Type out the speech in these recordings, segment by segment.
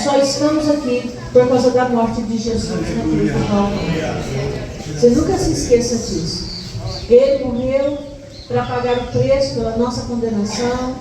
só estamos aqui por causa da morte de Jesus na cruz do Calvário. Você nunca se esqueça disso. Ele morreu para pagar o preço pela nossa condenação,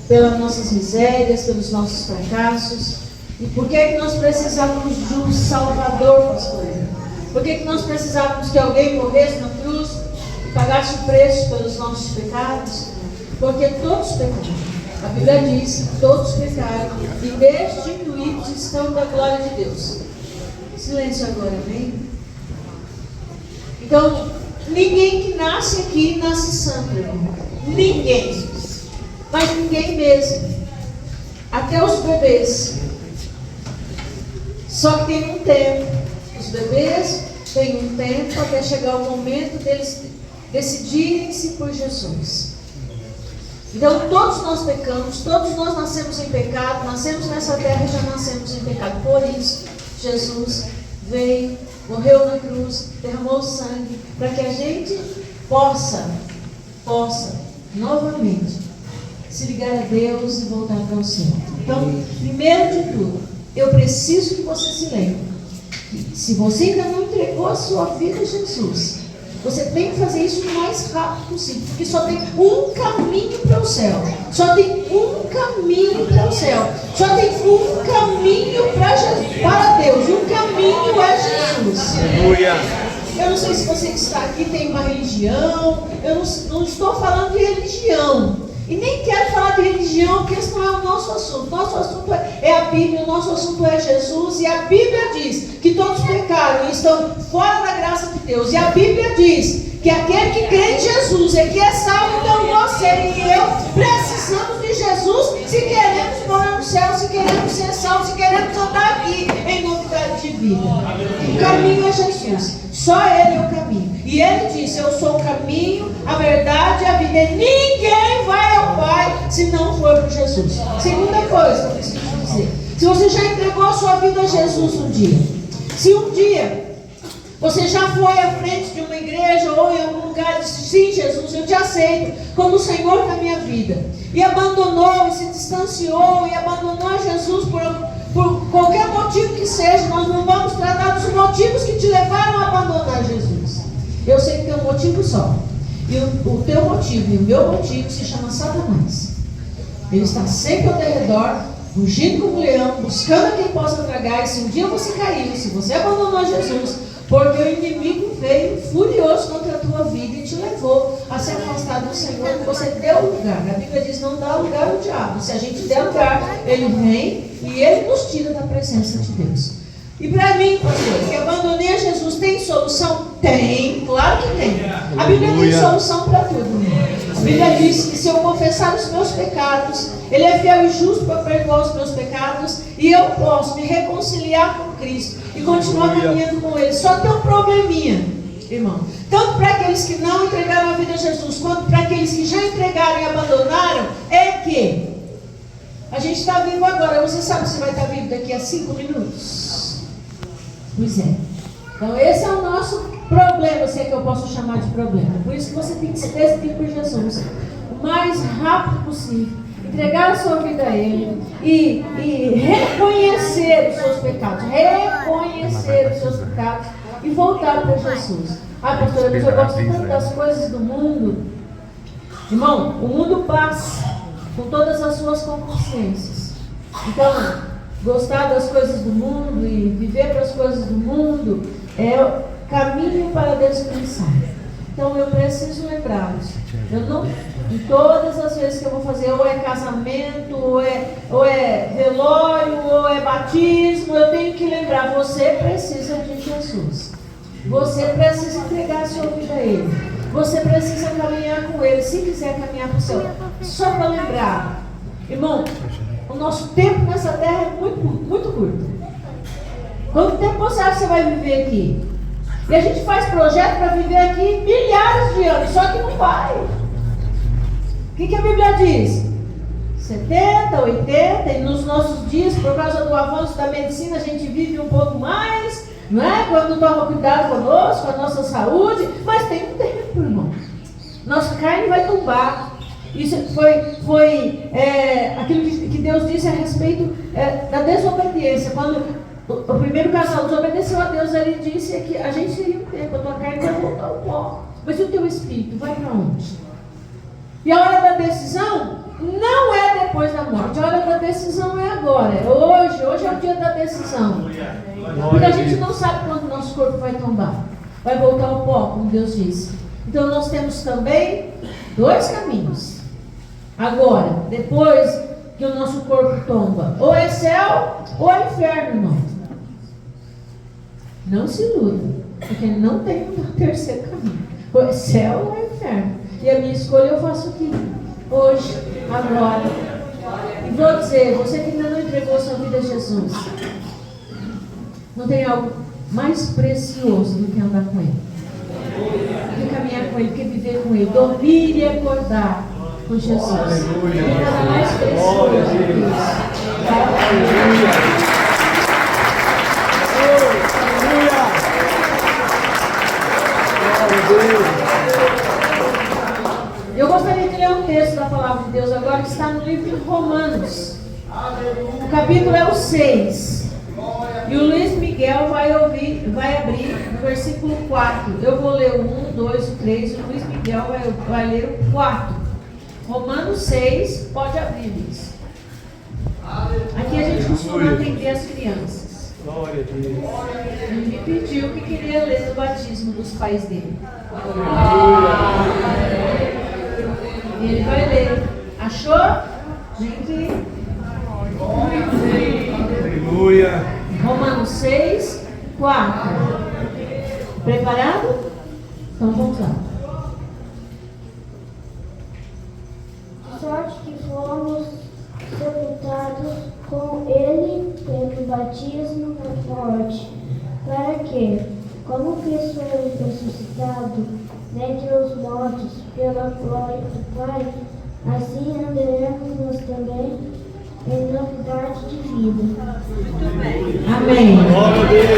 pelas nossas misérias, pelos nossos fracassos. E por que nós precisávamos de um Salvador, pastor? Por que nós precisávamos que alguém morresse na cruz e pagasse o preço pelos nossos pecados? Porque todos pecaram. A Bíblia diz que todos pecaram e destituídos estão da glória de Deus. Silêncio agora, amém? Então, ninguém que nasce aqui nasce santo, irmão. Ninguém. Mas ninguém mesmo. Até os bebês. Só que tem um tempo. Os bebês têm um tempo até chegar o momento deles decidirem-se por Jesus. Então todos nós pecamos, todos nós nascemos em pecado, nascemos nessa terra e já nascemos em pecado. Por isso, Jesus veio, morreu na cruz, derramou sangue, para que a gente possa novamente se ligar a Deus e voltar para o Senhor. Então, primeiro de tudo, eu preciso que você se lembre que se você ainda não entregou a sua vida a Jesus, você tem que fazer isso o mais rápido possível, porque só tem um caminho para o céu. Só tem um caminho para o céu. Só tem um caminho para Deus. E o caminho é Jesus. Aleluia. Eu não sei se você que está aqui tem uma religião. Eu não estou falando de religião. E nem quero falar de religião, porque esse não é o nosso assunto. Nosso assunto é a Bíblia, o nosso assunto é Jesus. E a Bíblia diz que todos pecaram e estão fora da graça de Deus. E a Bíblia diz que aquele que crê em Jesus é que é salvo. Então você e eu precisamos de Jesus se queremos morar no céu, se queremos ser salvos, se queremos andar aqui em novidade de vida. O caminho é Jesus. Só Ele é o caminho. E Ele disse: eu sou o caminho, a verdade e a vida. E ninguém vai ao Pai se não for por Jesus. Segunda coisa que eu preciso dizer: se você já entregou a sua vida a Jesus um dia, se um dia você já foi à frente de uma igreja ou em algum lugar e disse: sim, Jesus, eu te aceito como o Senhor da minha vida, e abandonou e se distanciou e abandonou Jesus por qualquer motivo que seja, nós não vamos tratar dos motivos que te levaram a abandonar Jesus. Eu sei que tem um motivo só. E o teu motivo e o meu motivo se chama Satanás. Ele está sempre ao teu redor, rugindo como leão, buscando a quem possa tragar. E se um dia você caiu, se você abandonou Jesus, porque o inimigo veio furioso contra a tua vida e te levou a se afastar do Senhor, você deu lugar. A Bíblia diz: não dá lugar ao diabo. Se a gente der lugar, ele vem e ele nos tira da presença de Deus. E para mim, pastor, que abandonei a Jesus, tem solução? Tem, claro que tem. A Bíblia tem solução para tudo, né? A Bíblia diz que se eu confessar os meus pecados, Ele é fiel e justo para perdoar os meus pecados, e eu posso me reconciliar com Cristo e continuar caminhando com Ele. Só tem um probleminha, irmão. Tanto para aqueles que não entregaram a vida a Jesus, quanto para aqueles que já entregaram e abandonaram, é que a gente está vivo agora. Você sabe se vai estar vivo daqui a 5 minutos? Pois é. Então esse é o nosso problema, se é que eu posso chamar de problema. Por isso que você tem que se decidir por Jesus o mais rápido possível, entregar a sua vida a Ele e reconhecer os seus pecados, e voltar para Jesus. Ah, pastor, eu gosto tanto das coisas do mundo. Irmão, o mundo passa com todas as suas concupiscências. Então, gostar das coisas do mundo e viver para as coisas do mundo é o caminho para a destruição. Então eu preciso lembrá-los. Eu não, em todas as vezes que eu vou fazer, ou é casamento, ou é velório, ou é batismo, eu tenho que lembrar: você precisa de Jesus. Você precisa entregar a sua vida a Ele. Você precisa caminhar com Ele, se quiser caminhar para o céu. Só para lembrar, irmão, o nosso tempo nessa terra é muito, muito curto. Quanto tempo você acha que você vai viver aqui? E a gente faz projeto para viver aqui milhares de anos, só que não vai. O que a Bíblia diz? 70, 80, e nos nossos dias, por causa do avanço da medicina, a gente vive um pouco mais, não é? Quando toma cuidado conosco, com a nossa saúde, mas tem um tempo, irmão. Nossa carne vai tombar. Isso foi aquilo que Deus disse a respeito da desobediência. Quando o primeiro casal desobedeceu a Deus, ele disse que a gente teria um tempo, a tua carne vai voltar ao pó, mas o teu espírito vai para onde? E a hora da decisão não é depois da morte, a hora da decisão é agora, é hoje é o dia da decisão. Porque a gente não sabe quando o nosso corpo vai tombar, vai voltar ao pó, como Deus disse. Então nós temos também 2 caminhos. Agora, depois que o nosso corpo tomba, ou é céu ou é inferno, irmão. Não se iluda, porque não tem um terceiro caminho. Ou é céu ou é inferno. E a minha escolha eu faço aqui, hoje, agora. E vou dizer, você que ainda não entregou sua vida a Jesus, não tem algo mais precioso do que andar com Ele, do que caminhar com Ele, do que viver com Ele, dormir e acordar com Jesus. Não tem nada mais precioso do que isso. Aleluia. Eu gostaria de ler um texto da palavra de Deus agora que está no livro de Romanos. O capítulo é o 6. E o Luiz Miguel vai abrir no versículo 4. Eu vou ler o 1, 2 e 3. E o Luiz Miguel vai ler o 4. Romanos 6, pode abrir, Luiz. Aqui a gente costuma atender as crianças. Glória a Deus. Ele me pediu que queria ler o batismo dos pais dele. Ele vai ler. Achou? Vem aqui. Aleluia. Romanos 6, 4. Preparado? Então vamos lá. De sorte que fomos sepultados com ele pelo batismo na morte, para que, como Cristo foi ressuscitado dentre os mortos pela glória do Pai, assim andaremos nós também em novidade de vida. Muito bem. Amém. Glória a Deus.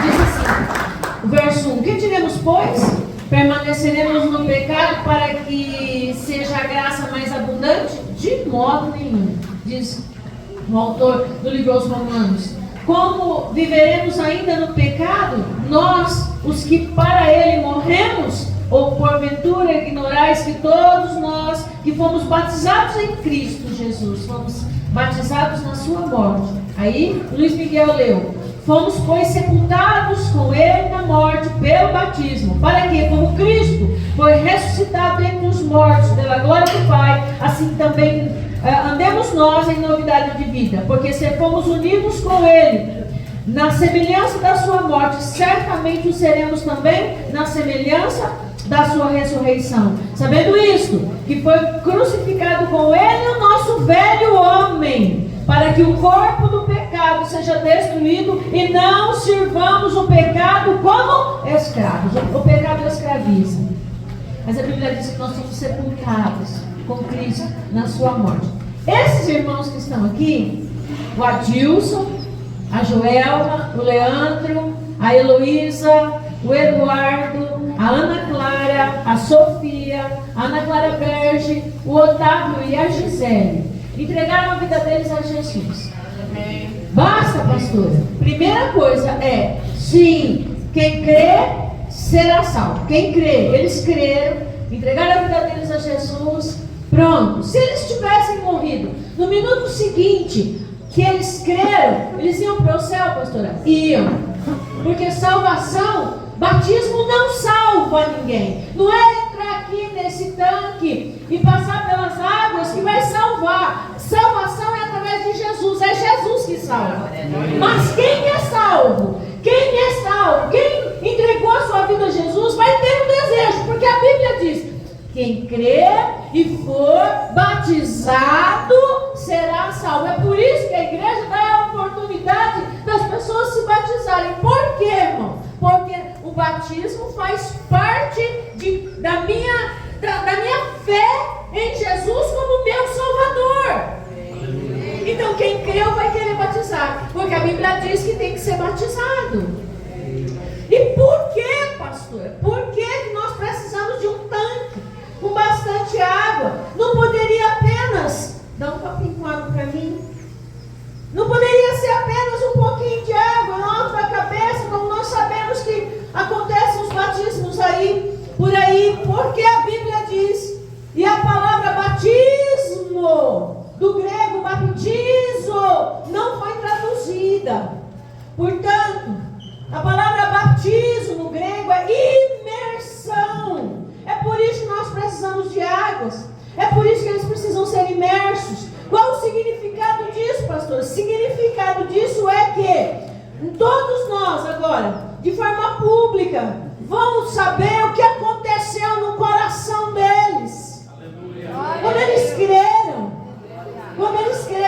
Diz assim, o verso 1: Que diremos, pois? Permaneceremos no pecado para que seja a graça mais abundante? De modo nenhum, diz o autor do livro aos Romanos. Como viveremos ainda no pecado, nós, os que para ele morremos? Ou porventura ignorais que todos nós que fomos batizados em Cristo Jesus, fomos batizados na sua morte? Aí Luiz Miguel leu: fomos, pois, sepultados com ele na morte pelo batismo, para que, como Cristo foi ressuscitado entre os mortos pela glória do Pai, assim também andemos nós em novidade de vida. Porque se fomos unidos com ele na semelhança da sua morte, certamente o seremos também na semelhança da sua ressurreição. Sabendo isto, que foi crucificado com ele o nosso velho homem, para que o corpo do pecado seja destruído e não sirvamos o pecado como escravos. O pecado escraviza. Mas a Bíblia diz que nós somos sepultados com Cristo na sua morte. Esses irmãos que estão aqui, o Adilson, a Joelma, o Leandro, a Heloísa, o Eduardo, a Ana Clara, a Sofia, a Ana Clara Berge, o Otávio e a Gisele entregaram a vida deles a Jesus. Basta, pastora. Primeira coisa é, sim, quem crê será salvo. Quem crê, eles creram, entregaram a vida deles a Jesus. Pronto. Se eles tivessem morrido no minuto seguinte que eles creram, eles iam para o céu, pastora? Iam. Porque salvação, batismo não salva ninguém. Não é entrar aqui nesse tanque e passar pelas águas que vai salvar. Salvação é através de Jesus. É Jesus que salva. Mas quem é salvo? Quem é salvo? Quem entregou a sua vida a Jesus vai ter um desejo. Porque a Bíblia diz: quem crer e for batizado será salvo. É por isso que a igreja dá a oportunidade das pessoas se batizarem. Por quê, irmão? Porque o batismo faz parte da minha fé em Jesus como meu Salvador. Então quem creu vai querer batizar, porque a Bíblia diz que tem que ser batizado. E por que vida. Portanto, a palavra batismo no grego é imersão. É por isso que nós precisamos de águas. É por isso que eles precisam ser imersos. Qual o significado disso, pastor? O significado disso é que todos nós agora, de forma pública, vamos saber o que aconteceu no coração deles. Quando eles creram.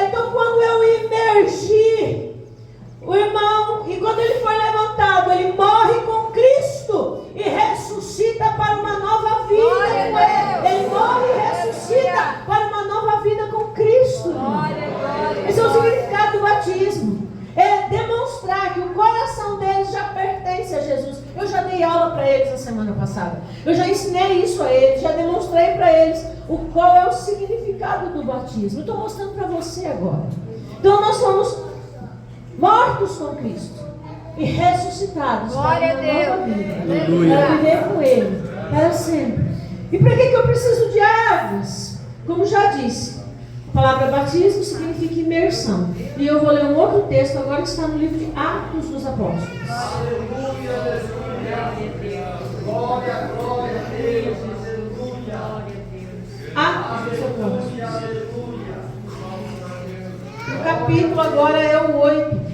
Então quando eu imergi o irmão, e quando ele foi levantado, ele morre com Cristo e ressuscita para uma nova vida. Ele morre e ressuscita para uma nova vida com Cristo. Esse é o significado do batismo. É demonstrar que o coração deles já pertence a Jesus. Eu já dei aula para eles na semana passada. Eu já ensinei isso a eles, já demonstrei para eles qual é o significado do batismo. Eu estou mostrando para você agora. Então nós somos mortos com Cristo e ressuscitados para uma nova vida. Para viver com Ele para sempre. E para que eu preciso de águas? Como já disse, a palavra batismo significa imersão. E eu vou ler um outro texto agora que está no livro de Atos dos Apóstolos. Glória, glória a Deus. Atos dos Apóstolos. O capítulo agora é o 8.